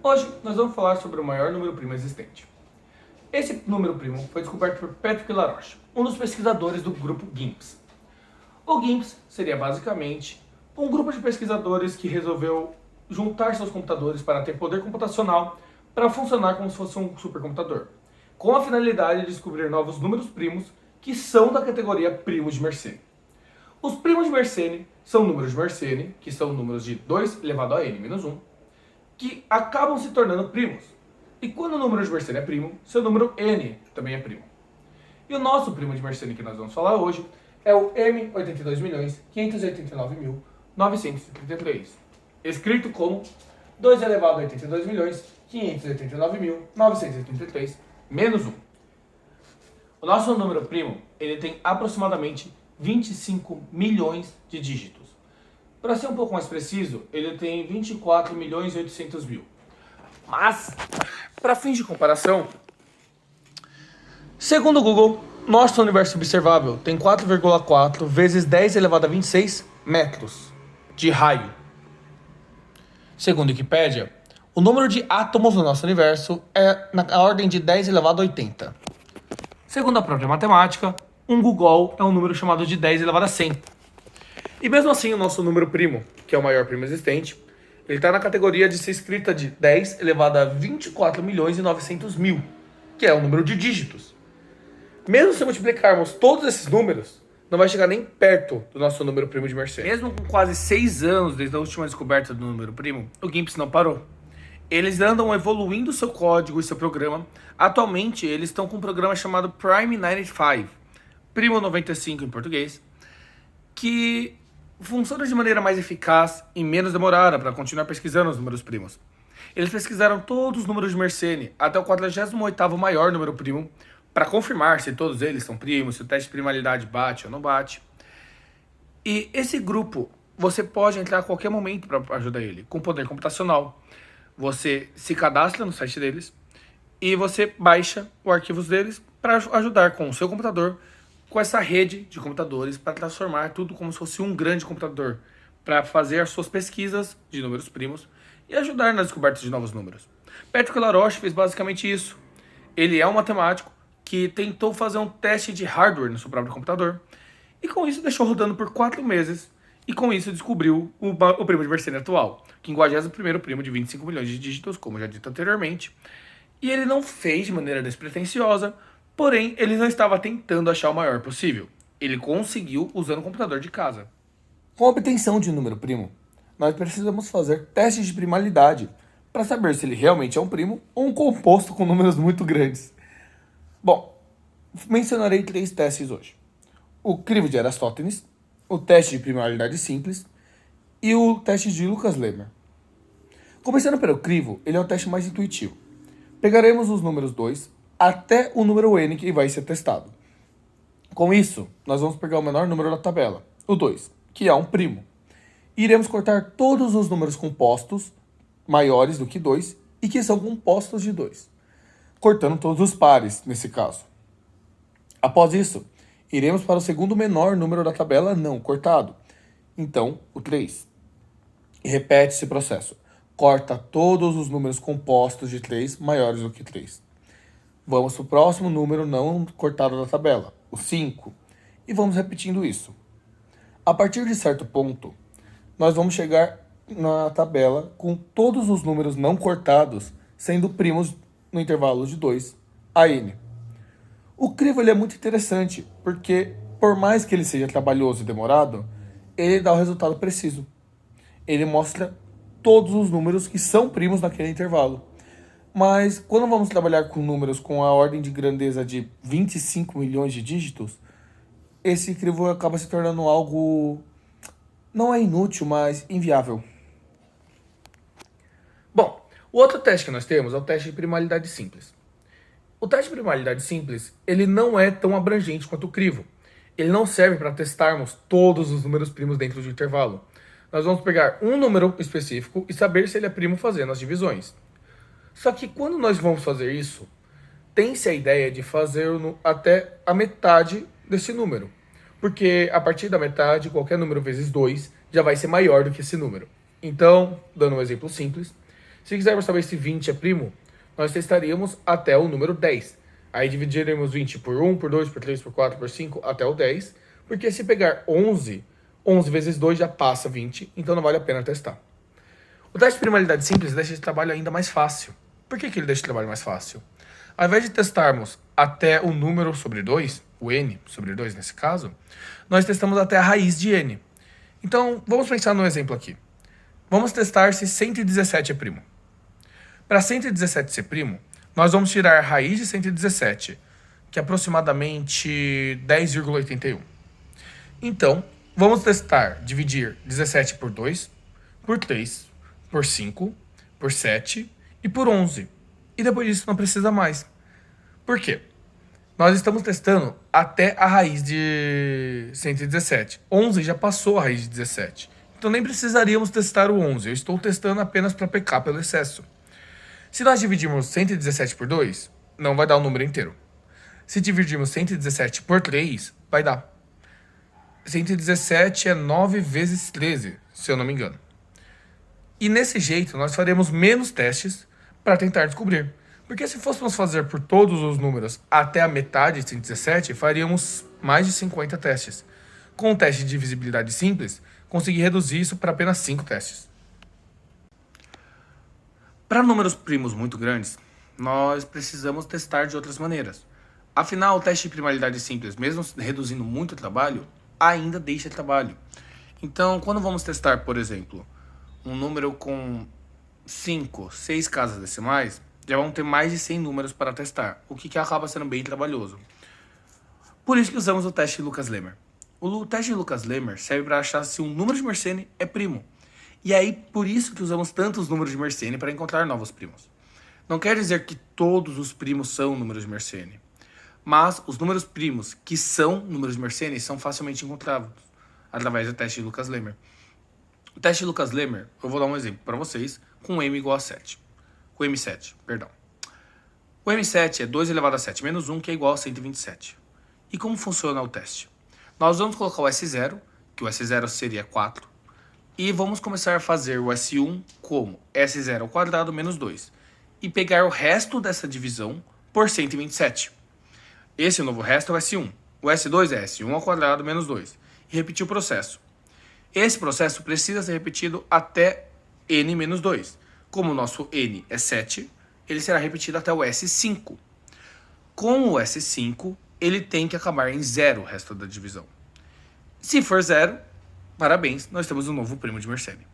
Hoje nós vamos falar sobre o maior número primo existente. Esse número primo foi descoberto por Patrick Laroche, um dos pesquisadores do grupo GIMPS. O GIMPS seria basicamente um grupo de pesquisadores que resolveu juntar seus computadores para ter poder computacional para funcionar como se fosse um supercomputador, com a finalidade de descobrir novos números primos que são da categoria primos de Mersenne. Os primos de Mersenne são números de Mersenne, que são números de 2 elevado a n menos 1, que acabam se tornando primos. E quando o número de Mersenne é primo, seu número n também é primo. E o nosso primo de Mersenne que nós vamos falar hoje é o M82.589.933, escrito como 2 elevado a 82.589.933 menos 1. O nosso número primo ele tem aproximadamente 25 milhões de dígitos. Para ser um pouco mais preciso, ele tem 24.800.000. Mas, para fins de comparação, segundo o Google, nosso universo observável tem 4,4 vezes 10 elevado a 26 metros de raio. Segundo a Wikipédia, o número de átomos no nosso universo é na ordem de 10 elevado a 80. Segundo a própria matemática, um Google é um número chamado de 10 elevado a 100. E mesmo assim, o nosso número primo, que é o maior primo existente, ele está na categoria de ser escrita de 10 elevado a 24.900.000, que é o número de dígitos. Mesmo se multiplicarmos todos esses números, não vai chegar nem perto do nosso número primo de Mersenne. Mesmo com quase 6 anos desde a última descoberta do número primo, o GIMPS não parou. Eles andam evoluindo seu código e seu programa. Atualmente, eles estão com um programa chamado Prime 95, Primo 95 em português, que funciona de maneira mais eficaz e menos demorada para continuar pesquisando os números primos. Eles pesquisaram todos os números de Mersenne até o 48º maior número primo para confirmar se todos eles são primos, se o teste de primalidade bate ou não bate. E esse grupo, você pode entrar a qualquer momento para ajudar ele, com poder computacional. Você se cadastra no site deles e você baixa os arquivos deles para ajudar com o seu computador, com essa rede de computadores, para transformar tudo como se fosse um grande computador, para fazer as suas pesquisas de números primos e ajudar na descoberta de novos números. Patrick Laroche fez basicamente isso. Ele é um matemático que tentou fazer um teste de hardware no seu próprio computador e com isso deixou rodando por 4 meses e com isso descobriu o primo de Mersenne atual, 51º primo de 25 milhões de dígitos, como já dito anteriormente. E ele não fez de maneira despretensiosa, porém, ele não estava tentando achar o maior possível. Ele conseguiu usando o computador de casa. Com a obtenção de um número primo, nós precisamos fazer testes de primalidade para saber se ele realmente é um primo ou um composto com números muito grandes. Bom, mencionarei 3 testes hoje. O crivo de Eratóstenes, o teste de primalidade simples e o teste de Lucas-Lehmer. Começando pelo crivo, ele é o teste mais intuitivo. Pegaremos os números 2 até o número n que vai ser testado. Com isso, nós vamos pegar o menor número da tabela, o 2, que é um primo. E iremos cortar todos os números compostos maiores do que 2 e que são compostos de 2, cortando todos os pares nesse caso. Após isso, iremos para o segundo menor número da tabela não cortado, então o 3. E repete esse processo. Corta todos os números compostos de 3 maiores do que 3. Vamos para o próximo número não cortado da tabela, o 5. E vamos repetindo isso. A partir de certo ponto, nós vamos chegar na tabela com todos os números não cortados sendo primos no intervalo de 2 a n. O crivo ele é muito interessante, porque por mais que ele seja trabalhoso e demorado, ele dá o resultado preciso. Ele mostra todos os números que são primos naquele intervalo. Mas quando vamos trabalhar com números com a ordem de grandeza de 25 milhões de dígitos, esse crivo acaba se tornando algo, não é inútil, mas inviável. Bom, o outro teste que nós temos é o teste de primalidade simples. O teste de primalidade simples, ele não é tão abrangente quanto o crivo. Ele não serve para testarmos todos os números primos dentro de um intervalo. Nós vamos pegar um número específico e saber se ele é primo fazendo as divisões. Só que quando nós vamos fazer isso, tem-se a ideia de fazer até a metade desse número. Porque a partir da metade, qualquer número vezes 2 já vai ser maior do que esse número. Então, dando um exemplo simples, Se quisermos saber se 20 é primo, nós testaríamos até o número 10. Aí dividiremos 20 por 1, por 2, por 3, por 4, por 5, até o 10. Porque se pegar 11, 11 vezes 2 já passa 20, então não vale a pena testar. O teste de primalidade simples deixa esse trabalho ainda mais fácil. Por que ele deixa o trabalho mais fácil? Ao invés de testarmos até o número sobre 2, o n sobre 2 nesse caso, nós testamos até a raiz de n. Então, vamos pensar no exemplo aqui. Vamos testar se 117 é primo. Para 117 ser primo, nós vamos tirar a raiz de 117, que é aproximadamente 10,81. Então, vamos testar dividir 17 por 2, por 3, por 5, por 7 e por 11. E depois disso não precisa mais. Por quê? Nós estamos testando até a raiz de 117. 11 já passou a raiz de 17. Então nem precisaríamos testar o 11. Eu estou testando apenas para pecar pelo excesso. Se nós dividirmos 117 por 2, não vai dar o número inteiro. Se dividirmos 117 por 3, vai dar. 117 é 9 vezes 13, se eu não me engano. E nesse jeito, nós faremos menos testes para tentar descobrir. Porque se fôssemos fazer por todos os números até a metade de 117, faríamos mais de 50 testes. Com o teste de divisibilidade simples, consegui reduzir isso para apenas 5 testes. Para números primos muito grandes, nós precisamos testar de outras maneiras. Afinal, o teste de primalidade simples, mesmo reduzindo muito o trabalho, ainda deixa trabalho. Então, quando vamos testar, por exemplo, um número com 5, 6 casas decimais, já vão ter mais de 100 números para testar, o que acaba sendo bem trabalhoso. Por isso que usamos o teste de Lucas-Lehmer. O teste de Lucas-Lehmer serve para achar se um número de Mersenne é primo. E aí, por isso que usamos tantos números de Mersenne para encontrar novos primos. Não quer dizer que todos os primos são números de Mersenne, mas os números primos que são números de Mersenne são facilmente encontrados através do teste de Lucas-Lehmer. O teste de Lucas-Lehmer, eu vou dar um exemplo para vocês, com m igual a 7. Com m7, perdão. O m7 é 2 elevado a 7 menos 1, que é igual a 127. E como funciona o teste? Nós vamos colocar o S0, que o S0 seria 4, e vamos começar a fazer o S1 como S0 ao quadrado menos 2, e pegar o resto dessa divisão por 127. Esse novo resto é o S1. O S2 é S1 ao quadrado menos 2, e repetir o processo. Esse processo precisa ser repetido até n menos 2. Como o nosso n é 7, ele será repetido até o S5. Com o S5, ele tem que acabar em 0 o resto da divisão. Se for 0, parabéns, nós temos um novo primo de Mersenne.